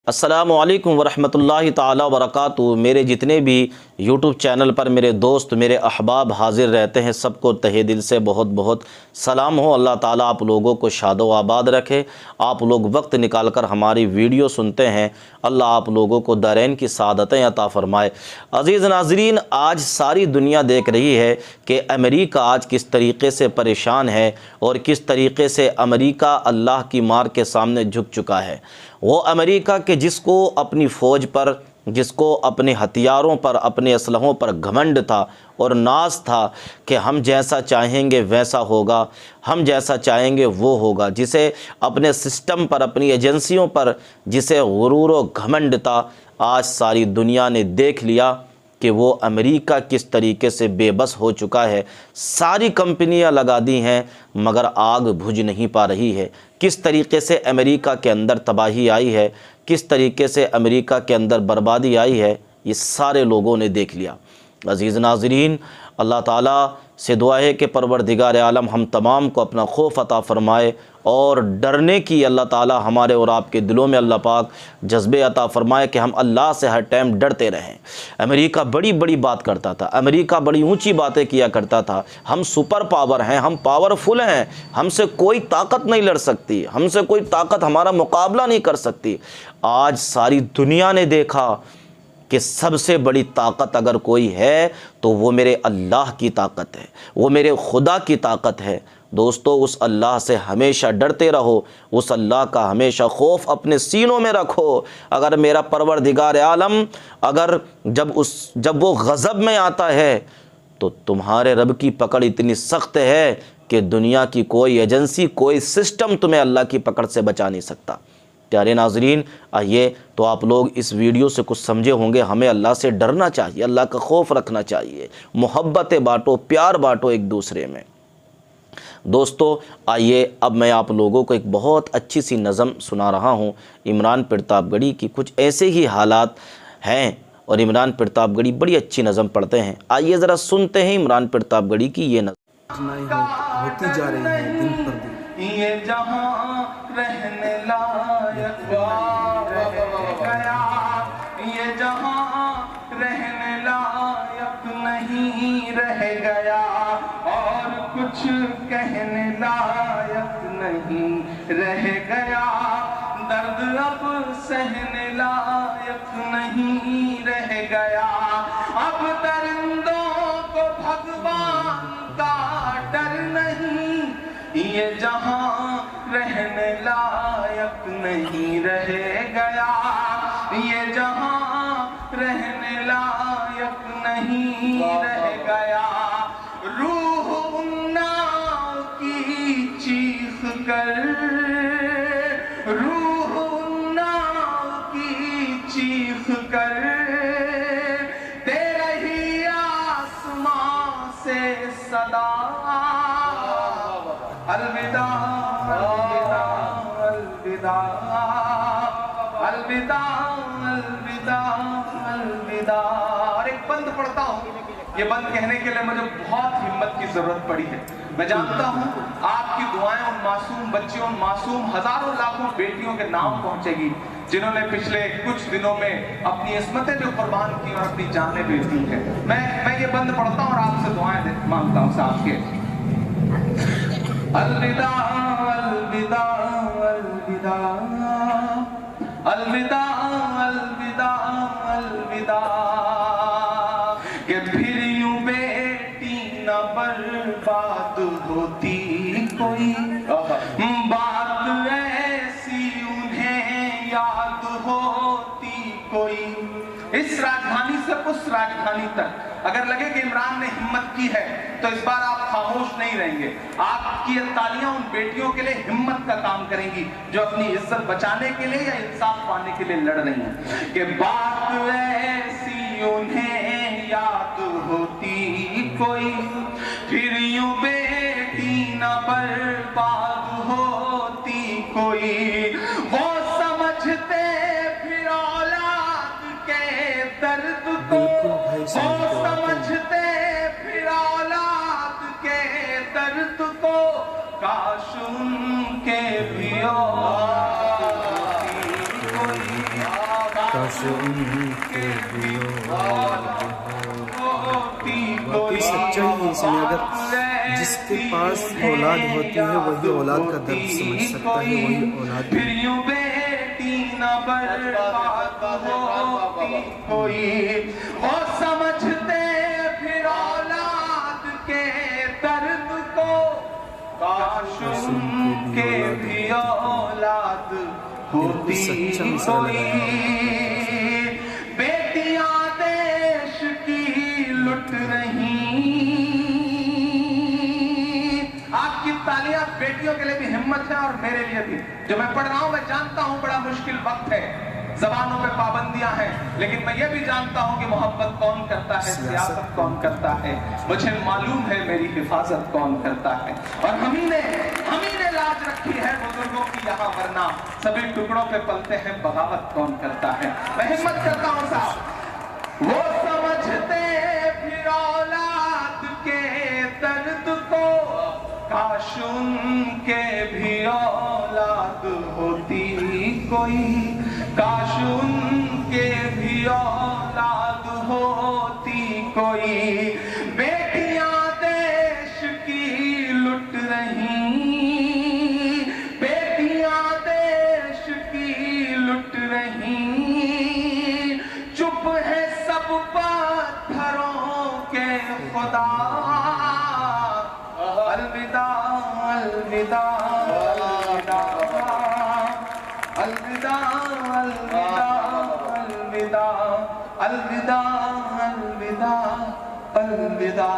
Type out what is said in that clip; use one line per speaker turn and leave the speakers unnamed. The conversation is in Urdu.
السلام علیکم ورحمۃ اللہ تعالی وبرکاتہ۔ میرے جتنے بھی یوٹیوب چینل پر میرے دوست میرے احباب حاضر رہتے ہیں، سب کو تہہ دل سے بہت بہت سلام ہو۔ اللہ تعالیٰ آپ لوگوں کو شاد و آباد رکھے۔ آپ لوگ وقت نکال کر ہماری ویڈیو سنتے ہیں، اللہ آپ لوگوں کو دارین کی سعادتیں عطا فرمائے۔ عزیز ناظرین، آج ساری دنیا دیکھ رہی ہے کہ امریکہ آج کس طریقے سے پریشان ہے اور کس طریقے سے امریکہ اللہ کی مار کے سامنے جھک چکا ہے۔ وہ امریکہ کہ جس کو اپنی فوج پر، جس کو اپنے ہتھیاروں پر، اپنے اسلحوں پر گھمنڈ تھا اور ناز تھا کہ ہم جیسا چاہیں گے ویسا ہوگا، ہم جیسا چاہیں گے وہ ہوگا، جسے اپنے سسٹم پر، اپنی ایجنسیوں پر جسے غرور و گھمنڈ تھا، آج ساری دنیا نے دیکھ لیا کہ وہ امریکہ کس طریقے سے بے بس ہو چکا ہے۔ ساری کمپنیاں لگا دی ہیں مگر آگ بجھ نہیں پا رہی ہے۔ کس طریقے سے امریکہ کے اندر تباہی آئی ہے، کس طریقے سے امریکہ کے اندر بربادی آئی ہے، یہ سارے لوگوں نے دیکھ لیا۔ عزیز ناظرین، اللہ تعالیٰ سے دعا ہے کہ پروردگار عالم ہم تمام کو اپنا خوف عطا فرمائے اور ڈرنے کی اللہ تعالیٰ ہمارے اور آپ کے دلوں میں اللہ پاک جذبے عطا فرمائے کہ ہم اللہ سے ہر ٹائم ڈرتے رہیں۔ امریکہ بڑی بڑی بات کرتا تھا، امریکہ بڑی اونچی باتیں کیا کرتا تھا، ہم سپر پاور ہیں، ہم پاورفل ہیں، ہم سے کوئی طاقت نہیں لڑ سکتی، ہم سے کوئی طاقت ہمارا مقابلہ نہیں کر سکتی۔ آج ساری دنیا نے دیکھا کہ سب سے بڑی طاقت اگر کوئی ہے تو وہ میرے اللہ کی طاقت ہے، وہ میرے خدا کی طاقت ہے۔ دوستو، اس اللہ سے ہمیشہ ڈرتے رہو، اس اللہ کا ہمیشہ خوف اپنے سینوں میں رکھو۔ اگر میرا پروردگار عالم جب وہ غضب میں آتا ہے تو تمہارے رب کی پکڑ اتنی سخت ہے کہ دنیا کی کوئی ایجنسی، کوئی سسٹم تمہیں اللہ کی پکڑ سے بچا نہیں سکتا۔ پیارے ناظرین، آئیے تو آپ لوگ اس ویڈیو سے کچھ سمجھے ہوں گے۔ ہمیں اللہ سے ڈرنا چاہیے، اللہ کا خوف رکھنا چاہیے، محبتیں بانٹو، پیار بانٹو ایک دوسرے میں۔ دوستو، آئیے اب میں آپ لوگوں کو ایک بہت اچھی سی نظم سنا رہا ہوں عمران پرتاپ گڑھی کی۔ کچھ ایسے ہی حالات ہیں اور عمران پرتاپ گڑھی بڑی اچھی نظم پڑھتے ہیں۔ آئیے ذرا سنتے ہیں عمران پرتاپ گڑھی کی یہ نظم۔
ہوتی جا رہی ہے دن پر دن،
یہ جہاں رہنے لائق گیا، یہ جہاں رہنے لائق نہیں رہ گیا، اور کچھ کہنے لائق نہیں رہ گیا، درد اب سہنے لائق نہیں رہ گیا، اب درندوں کو بھگوان کا ڈر نہیں، یہ جہاں رہنے لائق نہیں رہ گیا، یہ جہاں رہنے لائق نہیں رہ گیا، روح اناؤ کی چیخ کر، روح اناؤ کی چیخ کر دے رہی آسمان سے صدا، الوداع الوداع الوداع الوداع الوداع الوداع۔ اور ایک بند پڑھتا ہوں، یہ بند کہنے کے لیے مجھے بہت ہمت کی ضرورت پڑی ہے۔ میں جانتا ہوں آپ کی دعائیں ان معصوم بچیوں، ان معصوم ہزاروں لاکھوں بیٹیوں کے نام پہنچے گی جنہوں نے پچھلے کچھ دنوں میں اپنی عصمتیں جو قربان کی اور اپنی جانیں بھی دی ہیں۔ میں یہ بند پڑھتا ہوں اور آپ سے دعائیں مانگتا ہوں صاحب کے۔ الوداع الوداع الوداع الوداع الوداع الوداع، کہ پھر یوں بیٹی نہ برباد ہوتی کوئی، بات ایسی انہیں یاد ہوتی کوئی، اس راجدھانی سے اس راجدھانی تک اگر لگے کہ عمران نے ہمت کی ہے تو اس بار آپ خاموش نہیں رہیں گے۔ آپ کی تالیاں ان بیٹیوں کے لیے ہمت کا کام کریں گی جو اپنی عزت بچانے کے لیے یا انصاف پانے کے لیے لڑ رہی ہیں، کہ بات ایسی انہیں یاد ہوتی کوئی، پھر یوں بیٹی نہ برباد ہوتی کوئی، وہ سمجھتے پھر اولاد کے درد کو، وہ سمجھتے پھر اولاد کے درد کو، کاش ان کے بھی اولاد ہوتی کوئی۔
کاش ان کے بھی اولاد ہو۔ واقعی سچائی ہے اس میں، اگر جس کے پاس اولاد ہوتی ہے وہی اولاد کا درد سمجھ سکتا ہے، وہی اولاد
پھر یوں بیٹی نہ برباد ہوتی کوئی، وہ سمجھتے پھر اولاد کے درد کو، کاش ان کے بھی اولاد ہوتی کوئی۔ بیٹیاں دیش کی لٹ رہی، آپ کی تالیاں بیٹیوں کے لیے بھی ہمت ہے اور میرے لیے بھی۔ جو میں پڑھ رہا ہوں میں جانتا ہوں بڑا مشکل وقت ہے، زبانوں پہ پابندیاں ہیں، لیکن میں یہ بھی جانتا ہوں کہ محبت کون کرتا ہے، سیاست کون کرتا ہے، مجھے معلوم ہے میری حفاظت کون کرتا ہے، اور ہم ہی نے لاج رکھی ہے بزرگوں کی یہاں، ورنہ سبھی ٹکڑوں پہ پلتے ہیں، بغاوت کون کرتا ہے۔ میں ہمت کرتا ہوں صاحب، وہ سمجھتے پھر اولاد کے درد کو، کاش ان کے بھی اولاد ہوتی کوئی، کاش ان کے بھی اولاد ہوتی کوئی۔ بیٹیاں دیش کی لٹ رہی، بیٹیاں دیش کی لٹ رہی، چپ ہے سب پتھروں کے خدا، الوداع الوداع الوداع الوداع الوداع الوداع الوداع الوداع الوداع۔